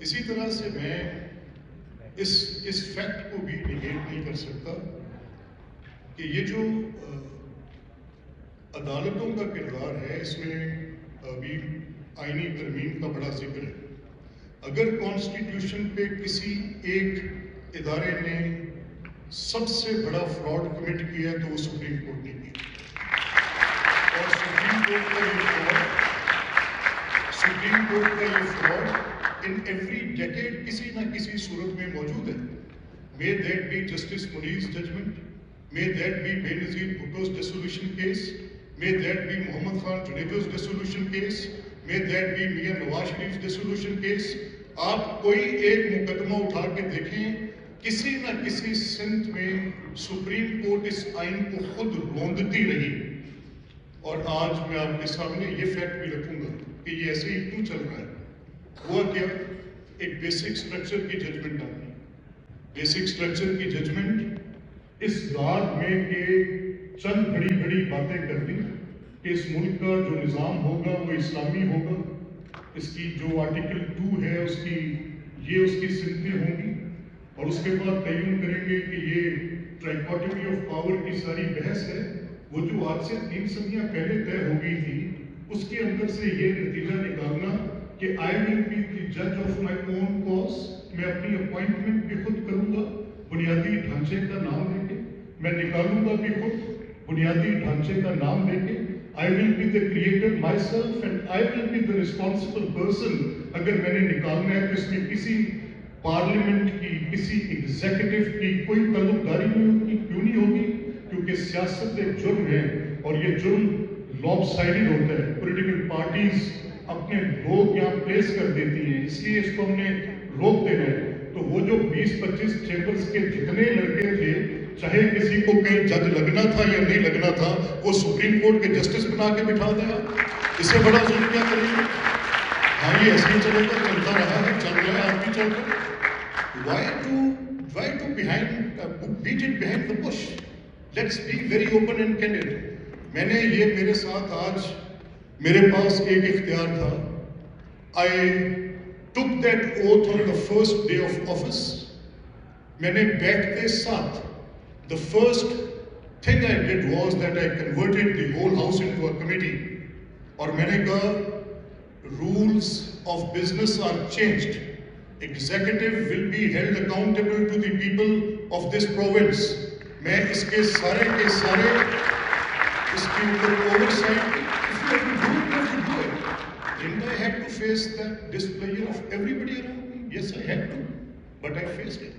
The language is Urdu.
اسی طرح سے میں اس فیکٹ کو بھی نگیٹ نہیں کر سکتا کہ یہ جو عدالتوں کا کردار ہے، اس میں ابھی آئینی ترمیم کا بڑا ذکر ہے. اگر کانسٹیٹیوشن پہ کسی ایک ادارے نے سب سے بڑا فراڈ کمٹ کیا ہے تو وہ سپریم کورٹ نے کیا. اور سپریم کورٹ کا یہ فراڈ ان ایوری ڈیکیڈ کسی نہ کسی صورت میں موجود ہے. May that be Justice Muni's judgment, may that be Benazir Bhutto's dissolution case, may that be Muhammad Khan Junaid's dissolution case, may that be Mian Nawaz Sharif's dissolution case. آپ کوئی ایک مقدمہ اٹھا کے دیکھیں، کسی نہ کسی سمت میں سپریم کورٹ اس آئین کو خود روندتی رہی. اور آج میں آپ کے سامنے یہ فیکٹ بھی رکھوں گا کہ یہ ایسے ہی کیوں چل رہا ہے. ہوا کیا، ایک بیسک سٹرکچر کی ججمنٹ آئی. بیسک سٹرکچر کی ججمنٹ اس بات میں کہ چند بڑی بڑی باتیں کر دی کہ اس ملک کا جو نظام ہوگا وہ اسلامی ہوگا. اس کی جو آرٹیکل 2 ہے اس کی سمتیں ہوں گی، اور اس کے بعد تعین کریں گے کہ یہ ٹرائکوٹمی آف پاور کی ساری بحث ہے، وہ جو آج سے 3 صدیاں پہلے طے ہو گئی تھی، اس کے اندر سے یہ نتیجہ نکالنا کہ آئی ول بی دی جج آف مائی اون کاز. میں اپنی اپوائنٹمنٹ بھی خود کروں گا بنیادی ڈھانچے کا نام دے کے، میں نکالوں گا بھی خود بنیادی ڈھانچے کا نام دے کے. I will be the creator myself and I will be the responsible person. اگر میں نے نکالنا ہے تو اس میں کسی پارلیمنٹ کی، کسی ایگزیکٹو کی کوئی تعلق داری کیوں نہیں ہوگی، کیونکہ سیاست ایک جرم ہے اور یہ جرم لاب سائڈڈ ہوتا ہے. پولیٹیکل پارٹیز اپنے لوگ یہاں پلیس کر دیتی ہیں، اس لیے اس کو ہم نے روک دینا ہے. تو وہ جو 20-25 چیمبرز کے جتنے لڑکے تھے، چاہے کسی کو کہیں جج لگنا تھا یا نہیں لگنا تھا، وہ سپریم کورٹ کے جسٹس بنا کے بٹھا دیا. اس سے بڑا ظلم کیا کریں گے؟ ہاں یہ ایسے ہی چلے گا، چلتا رہا ہے، چل رہا ہے، آپ بھی چل رہے. Why to beat it behind the bush? Let's be very open and candid. میں نے یہ میرے ساتھ آج میرے پاس ایک اختیار تھا. I took that oath on the first day of office. میں نے بیٹھتے ساتھ the first thing I did was that I converted the whole house into a committee. اور میں نے کہا rules of business are changed. Executive will be held accountable to the people of this province. میں اس کے سارے اس کے اوپر oversight کی. If you have to do it, you have to do it. Didn't I have to face the displeasure of everybody around me? Yes, I had to, but I faced it.